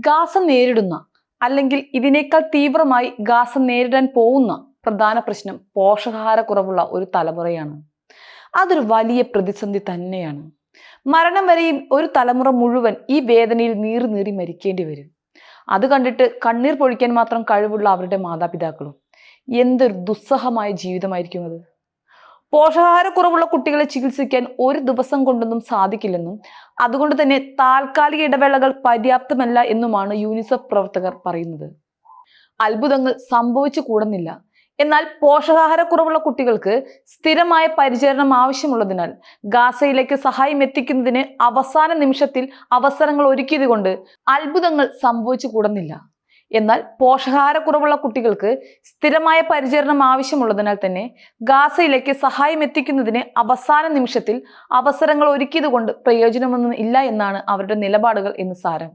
Gaza നേരിടുന്ന അല്ലെങ്കിൽ ഇതിനേക്കാൾ തീവ്രമായി ഗാസ നേരിടാൻ പോകുന്ന പ്രധാന പ്രശ്നം പോഷകാഹാരക്കുറവുള്ള ഒരു തലമുറയാണ്. അതൊരു വലിയ പ്രതിസന്ധി തന്നെയാണ്. മരണം വരെയും ഒരു തലമുറ മുഴുവൻ ഈ വേദനയിൽ നീറി നീറി മരിക്കേണ്ടി വരും. അത് കണ്ടിട്ട് കണ്ണീർ പൊഴിക്കാൻ മാത്രം കഴിവുള്ള അവരുടെ മാതാപിതാക്കളും എന്തൊരു ദുസ്സഹമായ ജീവിതമായിരിക്കും അത്. പോഷകാഹാരക്കുറവുള്ള കുട്ടികളെ ചികിത്സിക്കാൻ ഒരു ദിവസം കൊണ്ടൊന്നും സാധിക്കില്ലെന്നും അതുകൊണ്ട് തന്നെ താൽക്കാലിക ഇടവേളകൾ പര്യാപ്തമല്ല എന്നുമാണ് യൂണിസെഫ് പ്രവർത്തകർ പറയുന്നത്. അത്ഭുതങ്ങൾ സംഭവിച്ചു കൂടുന്നില്ല. എന്നാൽ പോഷകാഹാരക്കുറവുള്ള കുട്ടികൾക്ക് സ്ഥിരമായ പരിചരണം ആവശ്യമുള്ളതിനാൽ ഗാസയിലേക്ക് സഹായം എത്തിക്കുന്നതിന് അവസാന നിമിഷത്തിൽ അവസരങ്ങൾ ഒരുക്കിയത് കൊണ്ട് അത്ഭുതങ്ങൾ സംഭവിച്ചു കൂടുന്നില്ല. എന്നാൽ പോഷകാഹാരക്കുറവുള്ള കുട്ടികൾക്ക് സ്ഥിരമായ പരിചരണം ആവശ്യമുള്ളതിനാൽ തന്നെ ഗാസയിലേക്ക് സഹായം എത്തിക്കുന്നതിന് അവസാന നിമിഷത്തിൽ അവസരങ്ങൾ ഒരുക്കിയത് കൊണ്ട് പ്രയോജനമൊന്നും ഇല്ല എന്നാണ് അവരുടെ നിലപാടുകൾ എന്ന് സാരം.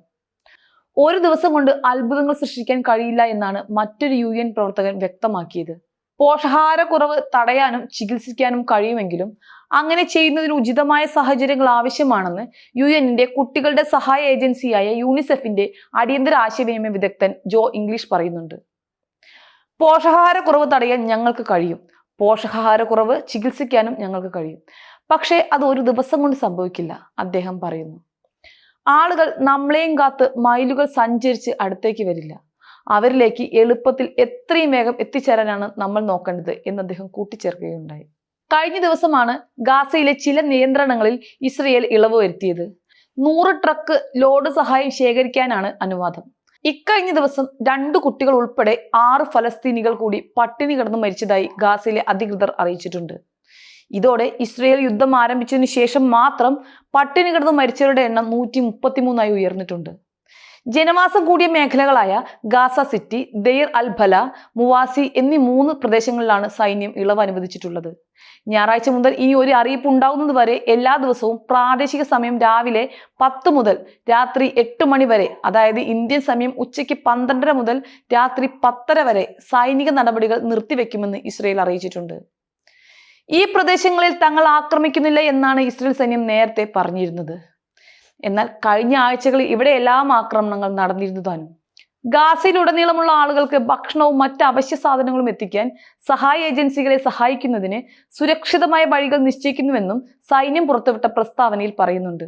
ഒരു ദിവസം കൊണ്ട് അത്ഭുതങ്ങൾ സൃഷ്ടിക്കാൻ കഴിയില്ല എന്നാണ് മറ്റൊരു UN പ്രവർത്തകൻ വ്യക്തമാക്കിയത്. പോഷകാഹാരക്കുറവ് തടയാനും ചികിത്സിക്കാനും കഴിയുമെങ്കിലും അങ്ങനെ ചെയ്യുന്നതിന് ഉചിതമായ സാഹചര്യങ്ങൾ ആവശ്യമാണെന്ന് UN-ന്റെ കുട്ടികളുടെ സഹായ ഏജൻസിയായ യൂണിസെഫിന്റെ അടിയന്തര ആശയവിനിമയ വിദഗ്ധൻ ജോ ഇംഗ്ലീഷ് പറയുന്നുണ്ട്. പോഷകാഹാരക്കുറവ് തടയാൻ ഞങ്ങൾക്ക് കഴിയും, പോഷകാഹാരക്കുറവ് ചികിത്സിക്കാനും ഞങ്ങൾക്ക് കഴിയും, പക്ഷേ അത് ഒരു ദിവസം കൊണ്ട് സംഭവിക്കില്ല, അദ്ദേഹം പറയുന്നു. ആളുകൾ നമ്മളെയും കാത്ത് മൈലുകൾ സഞ്ചരിച്ച് അടുത്തേക്ക് വരില്ല. അവരിലേക്ക് എളുപ്പത്തിൽ എത്രയും വേഗം എത്തിച്ചേരാനാണ് നമ്മൾ നോക്കേണ്ടത് എന്ന് അദ്ദേഹം കൂട്ടിച്ചേർക്കുകയുണ്ടായി. കഴിഞ്ഞ ദിവസമാണ് ഗാസയിലെ ചില നിയന്ത്രണങ്ങളിൽ ഇസ്രയേൽ ഇളവ് വരുത്തിയത്. 100 ട്രക്ക് ലോഡ് സഹായം ശേഖരിക്കാനാണ് അനുവാദം. ഇക്കഴിഞ്ഞ ദിവസം 2 കുട്ടികൾ ഉൾപ്പെടെ 6 ഫലസ്തീനികൾ കൂടി പട്ടിണി കിടന്ന് മരിച്ചതായി ഗാസയിലെ അധികൃതർ അറിയിച്ചിട്ടുണ്ട്. ഇതോടെ ഇസ്രയേൽ യുദ്ധം ആരംഭിച്ചതിനു ശേഷം മാത്രം പട്ടിണി കിടന്ന് മരിച്ചവരുടെ എണ്ണം 133 ഉയർന്നിട്ടുണ്ട്. ജനവാസം കൂടിയ മേഖലകളായ ഗാസ സിറ്റി, ദെയർ അൽ ബല, മുവാസി എന്നീ 3 പ്രദേശങ്ങളിലാണ് സൈന്യം ഇളവ് അനുവദിച്ചിട്ടുള്ളത്. ഞായറാഴ്ച മുതൽ ഇനി ഒരു അറിയിപ്പ് ഉണ്ടാകുന്നത് വരെ എല്ലാ ദിവസവും പ്രാദേശിക സമയം രാവിലെ 10 മുതൽ രാത്രി 8 മണി വരെ, അതായത് ഇന്ത്യൻ സമയം ഉച്ചയ്ക്ക് 12:30 മുതൽ രാത്രി 10:30 വരെ സൈനിക നടപടികൾ നിർത്തിവെക്കുമെന്ന് ഇസ്രയേൽ അറിയിച്ചിട്ടുണ്ട്. ഈ പ്രദേശങ്ങളിൽ തങ്ങൾ ആക്രമിക്കുന്നില്ല എന്നാണ് ഇസ്രയേൽ സൈന്യം നേരത്തെ പറഞ്ഞിരുന്നത്. എന്നാൽ കഴിഞ്ഞ ആഴ്ചകളിൽ ഇവിടെയെല്ലാം ആക്രമണങ്ങൾ നടന്നിരുന്നു താനും. ഗാസയിലുടനീളമുള്ള ആളുകൾക്ക് ഭക്ഷണവും മറ്റ് അവശ്യ സാധനങ്ങളും എത്തിക്കാൻ സഹായ ഏജൻസികളെ സഹായിക്കുന്നതിന് സുരക്ഷിതമായ വഴികൾ നിശ്ചയിക്കുന്നുവെന്നും സൈന്യം പുറത്തുവിട്ട പ്രസ്താവനയിൽ പറയുന്നുണ്ട്.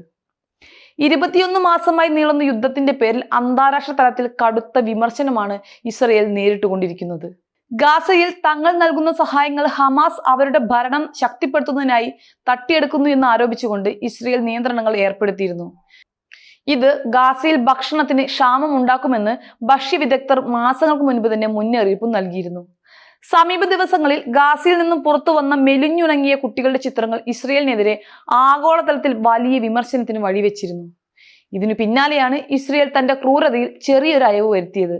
21 മാസമായി നീളുന്ന യുദ്ധത്തിന്റെ പേരിൽ അന്താരാഷ്ട്ര തലത്തിൽ കടുത്ത വിമർശനമാണ് ഇസ്രയേൽ നേരിട്ടുകൊണ്ടിരിക്കുന്നത്. ഗാസയിൽ തങ്ങൾ നൽകുന്ന സഹായങ്ങൾ ഹമാസ് അവരുടെ ഭരണം ശക്തിപ്പെടുത്തുന്നതിനായി തട്ടിയെടുക്കുന്നു എന്ന് ആരോപിച്ചുകൊണ്ട് ഇസ്രയേൽ നിയന്ത്രണങ്ങൾ ഏർപ്പെടുത്തിയിരുന്നു. ഇത് ഗാസയിൽ ഭക്ഷണത്തിന് ക്ഷാമം ഉണ്ടാക്കുമെന്ന് ഭക്ഷ്യ വിദഗ്ധർ മാസങ്ങൾക്ക് മുൻപ് തന്നെ മുന്നറിയിപ്പ് നൽകിയിരുന്നു. സമീപ ദിവസങ്ങളിൽ ഗാസയിൽ നിന്നും പുറത്തു വന്ന മെലിഞ്ഞുണങ്ങിയ കുട്ടികളുടെ ചിത്രങ്ങൾ ഇസ്രയേലിനെതിരെ ആഗോളതലത്തിൽ വലിയ വിമർശനത്തിന് വഴിവെച്ചിരുന്നു. ഇതിനു പിന്നാലെയാണ് ഇസ്രയേൽ തന്റെ ക്രൂരതയിൽ ചെറിയൊരു അയവ് വരുത്തിയത്.